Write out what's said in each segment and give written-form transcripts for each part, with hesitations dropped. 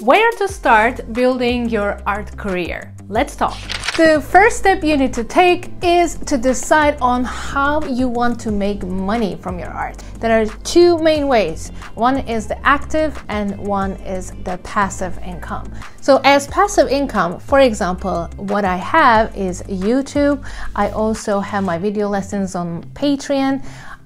Where to start building your art career? Let's talk. The first step you need to take is to decide on how you want to make money from your art. There are two main ways. One is the active and one is the passive income. So as passive income, for example, what I have is YouTube. I also have my video lessons on Patreon.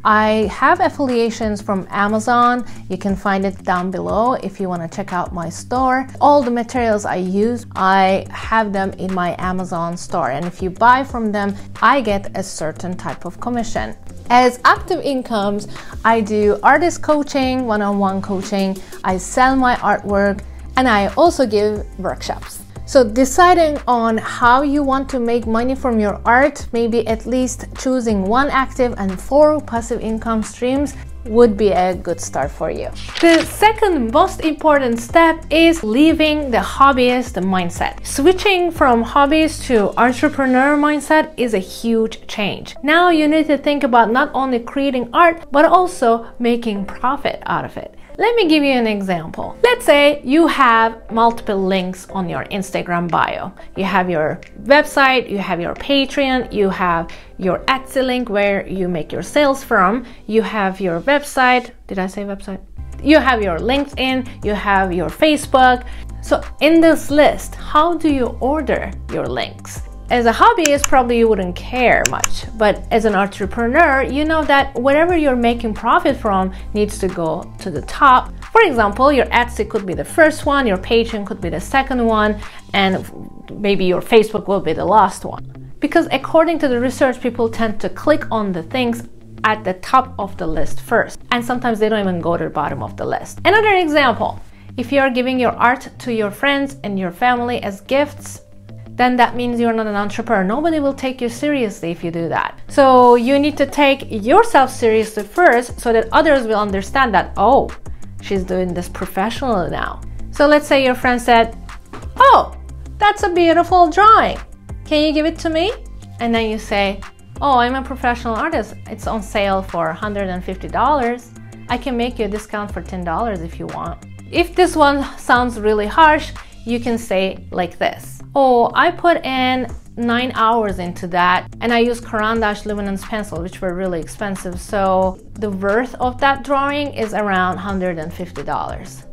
I have affiliations from Amazon. You can find it down below if you want to check out my store. All the materials I use, I have them in my Amazon store, and if you buy from them, I get a certain type of commission. As active incomes, I do artist coaching, one-on-one coaching, I sell my artwork, and I also give workshops. So deciding on how you want to make money from your art, maybe at least choosing one active and 4 passive income streams would be a good start for you. The second most important step is leaving the hobbyist mindset. Switching from hobbyist to entrepreneur mindset is a huge change. Now you need to think about not only creating art, but also making profit out of it. Let me give you an example. Let's say you have multiple links on your Instagram bio. You have your website, you have your Patreon, you have your Etsy link where you make your sales from, you have your website. Did I say website? You have your LinkedIn, you have your Facebook. So in this list, how do you order your links? As a hobbyist, probably you wouldn't care much, but as an entrepreneur, you know that whatever you're making profit from needs to go to the top. For example, your Etsy could be the first one, your Patreon could be the second one, and maybe your Facebook will be the last one. Because according to the research, people tend to click on the things at the top of the list first, and sometimes they don't even go to the bottom of the list. Another example, if you're giving your art to your friends and your family as gifts, then that means you're not an entrepreneur. Nobody will take you seriously if you do that. So you need to take yourself seriously first so that others will understand that, oh, she's doing this professionally now. So let's say your friend said, oh, that's a beautiful drawing. Can you give it to me? And then you say, oh, I'm a professional artist. It's on sale for $150. I can make you a discount for $10 if you want. If this one sounds really harsh, you can say like this. Oh, I put in 9 hours into that, and I use Caran-d'Ache luminance pencil, which were really expensive. So the worth of that drawing is around $150.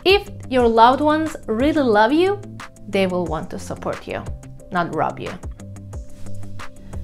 If your loved ones really love you, they will want to support you, not rob you.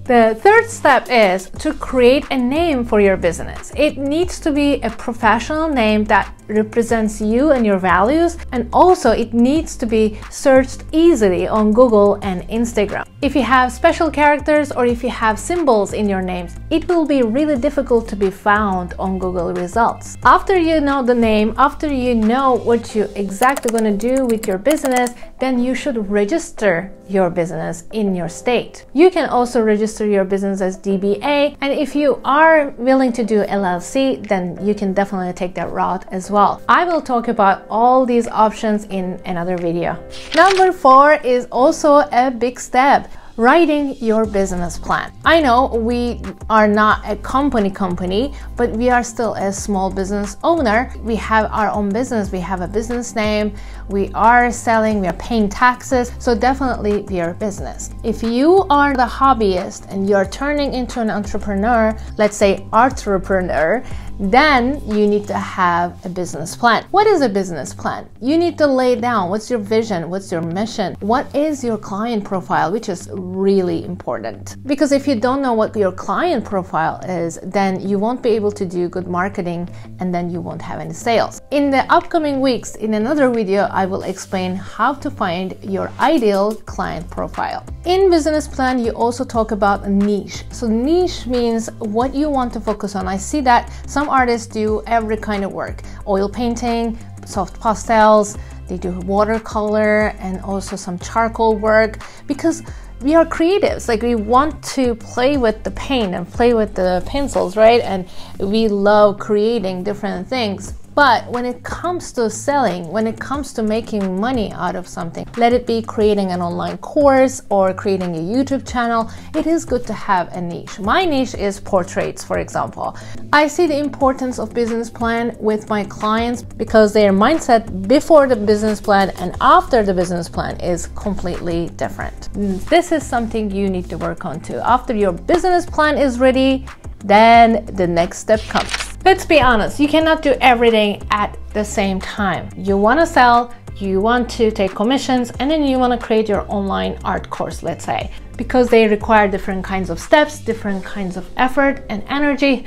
The third step is to create a name for your business. It needs to be a professional name that represents you and your values, and also it needs to be searched easily on Google and Instagram. If you have special characters or if you have symbols in your names, it will be really difficult to be found on Google results. After you know the name, after you know what you're exactly going to do with your business, then you should register your business in your state. You can also register your business as DBA, and if you are willing to do LLC, then you can definitely take that route as well. I will talk about all these options in another video. Number 4 is also a big step. Writing your business plan. I know we are not a company, but we are still a small business owner. We have our own business, we have a business name, we are selling, we are paying taxes, so definitely we are a business. If you are the hobbyist and you're turning into an entrepreneur, let's say artrepreneur, then you need to have a business plan. What is a business plan? You need to lay down what's your vision, what's your mission, what is your client profile, which is really important. Because if you don't know what your client profile is, then you won't be able to do good marketing, and then you won't have any sales. In the upcoming weeks, in another video, I will explain how to find your ideal client profile. In business plan, you also talk about a niche. So niche means what you want to focus on. I see that some artists do every kind of work: oil painting, soft pastels, they do watercolor, and also some charcoal work, because we are creatives. Like, we want to play with the paint and play with the pencils, right? And we love creating different things. But when it comes to selling, when it comes to making money out of something, let it be creating an online course or creating a YouTube channel, it is good to have a niche. My niche is portraits, for example. I see the importance of business plan with my clients because their mindset before the business plan and after the business plan is completely different. This is something you need to work on too. After your business plan is ready, then the next step comes. Let's be honest, you cannot do everything at the same time. You want to sell, you want to take commissions, and then you want to create your online art course, let's say. Because they require different kinds of steps, different kinds of effort and energy,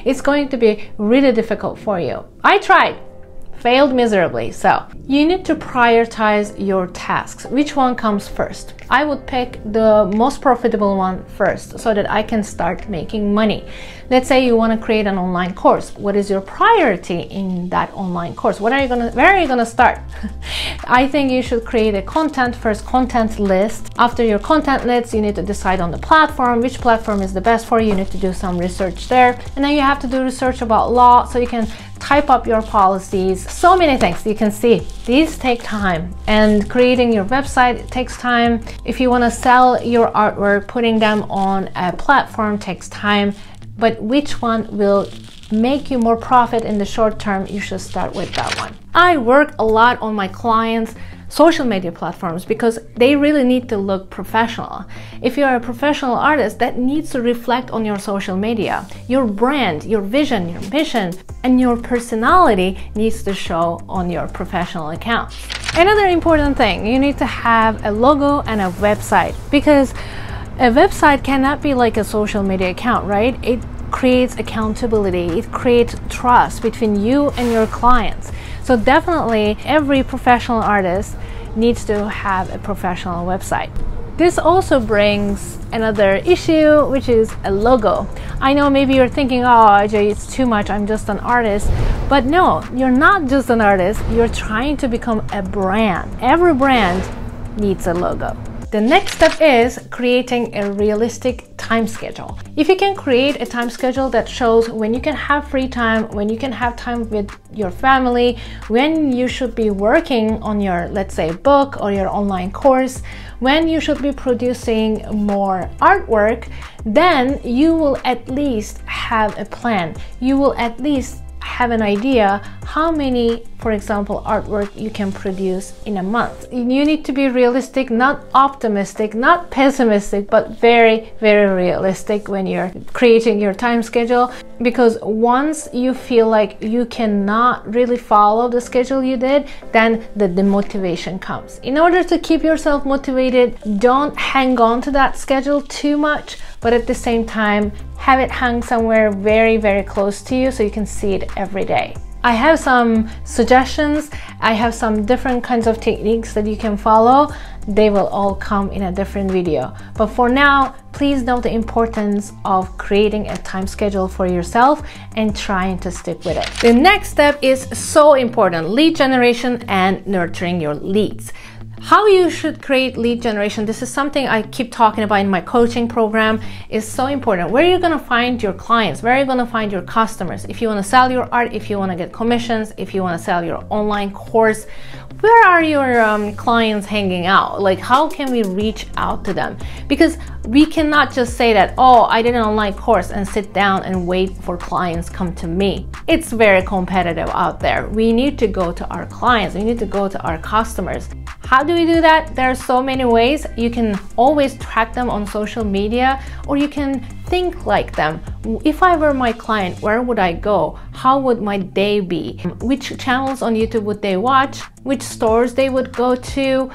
it's going to be really difficult for you. I tried. Failed miserably. So you need to prioritize your tasks. Which one comes first? I would pick the most profitable one first so that I can start making money. Let's say you want to create an online course. What is your priority in that online course? Where are you gonna start? I think you should create a first content list. After your content list, you need to decide on the platform, which platform is the best for you. You need to do some research there. And then you have to do research about law so you can type up your policies. So many things you can see. These take time, and creating your website takes time. If you want to sell your artwork, putting them on a platform takes time. But which one will make you more profit in the short term, you should start with that one. I work a lot on my clients' social media platforms because they really need to look professional. If you're a professional artist, that needs to reflect on your social media. Your brand, your vision, your mission, and your personality needs to show on your professional account. Another important thing, you need to have a logo and a website, because a website cannot be like a social media account, right? It creates accountability, it creates trust between you and your clients. So definitely every professional artist needs to have a professional website. This also brings another issue, which is a logo. I know maybe you're thinking, oh, Ece, it's too much, I'm just an artist. But no, you're not just an artist, you're trying to become a brand. Every brand needs a logo. The next step is creating a realistic time schedule. If you can create a time schedule that shows when you can have free time, when you can have time with your family, when you should be working on your, let's say, book or your online course, when you should be producing more artwork, then you will at least have a plan. You will at least have an idea how many, for example, artwork you can produce in a month. You need to be realistic, not optimistic, not pessimistic, but very, very realistic when you're creating your time schedule. Because once you feel like you cannot really follow the schedule you did, then the demotivation comes. In order to keep yourself motivated, don't hang on to that schedule too much, but at the same time, have it hang somewhere very, very close to you so you can see it every day. I have some suggestions. I have some different kinds of techniques that you can follow. They will all come in a different video. But for now, please know the importance of creating a time schedule for yourself and trying to stick with it. The next step is so important: lead generation and nurturing your leads. How you should create lead generation, this is something I keep talking about in my coaching program, is so important. Where are you going to find your clients? Where are you going to find your customers? If you want to sell your art, if you want to get commissions, if you want to sell your online course, where are your clients hanging out? Like, how can we reach out to them? Because we cannot just say that, oh, I did an online course and sit down and wait for clients come to me. It's very competitive out there. We need to go to our clients. We need to go to our customers. How do we do that? There are so many ways. You can always track them on social media, or you can think like them. If I were my client, where would I go? How would my day be? Which channels on YouTube would they watch? Which stores they would go to?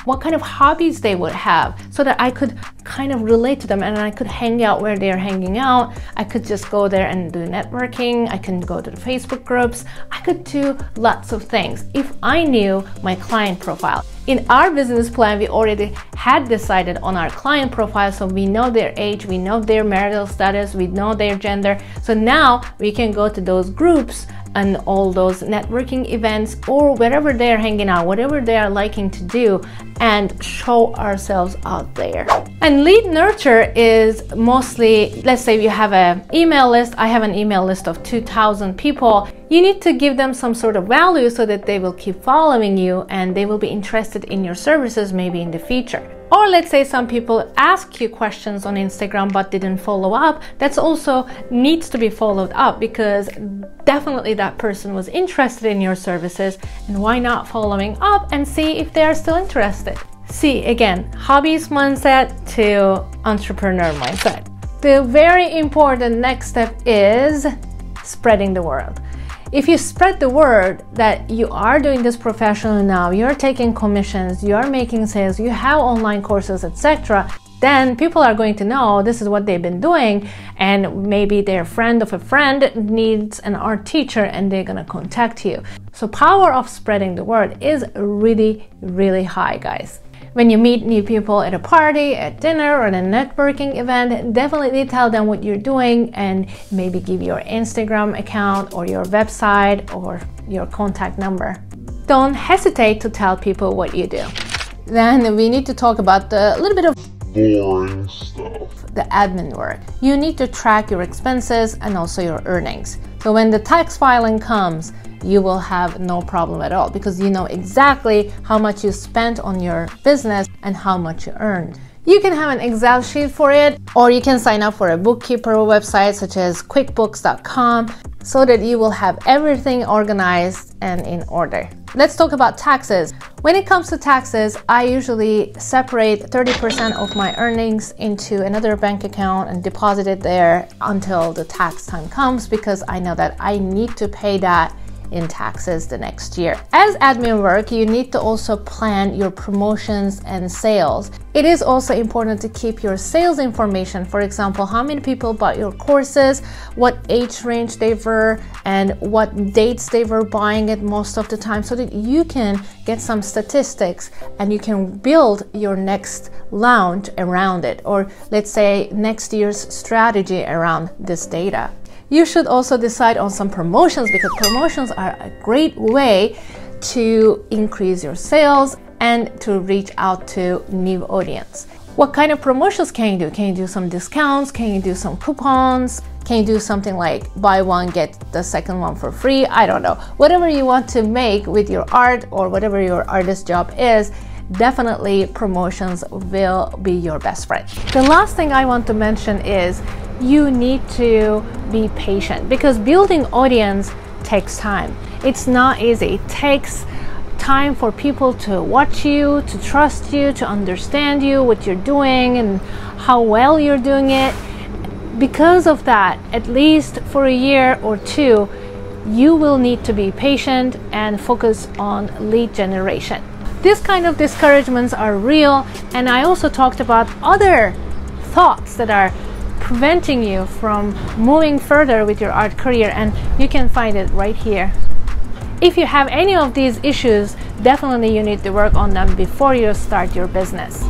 What kind of hobbies they would have, so that I could kind of relate to them and I could hang out where they're hanging out. I could just go there and do networking. I can go to the Facebook groups. I could do lots of things if I knew my client profile. In our business plan, we already had decided on our client profile, so we know their age, we know their marital status, we know their gender. So now we can go to those groups and all those networking events or wherever they're hanging out, whatever they are liking to do, and show ourselves out there. And lead nurture is mostly, let's say you have an email list. I have an email list of 2,000 people. You need to give them some sort of value so that they will keep following you and they will be interested in your services maybe in the future. Or let's say some people ask you questions on Instagram but didn't follow up. That's also needs to be followed up, because definitely that person was interested in your services, and why not following up and see if they are still interested. See, again, hobbies mindset to entrepreneur mindset. The very important next step is spreading the word. If you spread the word that you are doing this professionally now, you're taking commissions, you're making sales, you have online courses, etc., then people are going to know this is what they've been doing, and maybe their friend of a friend needs an art teacher and they're gonna contact you. So power of spreading the word is really, really high, guys. When you meet new people at a party, at dinner, or at a networking event, definitely tell them what you're doing and maybe give your Instagram account or your website or your contact number. Don't hesitate to tell people what you do. Then we need to talk about the little bit of boring stuff, the admin work. You need to track your expenses and also your earnings. So when the tax filing comes, you will have no problem at all, because you know exactly how much you spent on your business and how much you earned. You can have an Excel sheet for it, or you can sign up for a bookkeeper website such as quickbooks.com so that you will have everything organized and in order. Let's talk about taxes. When it comes to taxes, I usually separate 30% of my earnings into another bank account and deposit it there until the tax time comes, because I know that I need to pay that in taxes the next year. As admin work, you need to also plan your promotions and sales. It is also important to keep your sales information. For example, how many people bought your courses, what age range they were, and what dates they were buying it most of the time, so that you can get some statistics and you can build your next launch around it, or let's say next year's strategy around this data. You should also decide on some promotions, because promotions are a great way to increase your sales and to reach out to new audience. What kind of promotions can you do? Can you do some discounts? Can you do some coupons? Can you do something like buy one, get the second one for free? I don't know. Whatever you want to make with your art or whatever your artist job is, definitely promotions will be your best friend. The last thing I want to mention is you need to be patient, because building audience takes time. It's not easy. It takes time for people to watch you, to trust you, to understand you, what you're doing and how well you're doing it. Because of that, at least for a year or two, you will need to be patient and focus on lead generation. This kind of discouragements are real, and I also talked about other thoughts that are preventing you from moving further with your art career, and you can find it right here. If you have any of these issues, definitely you need to work on them before you start your business.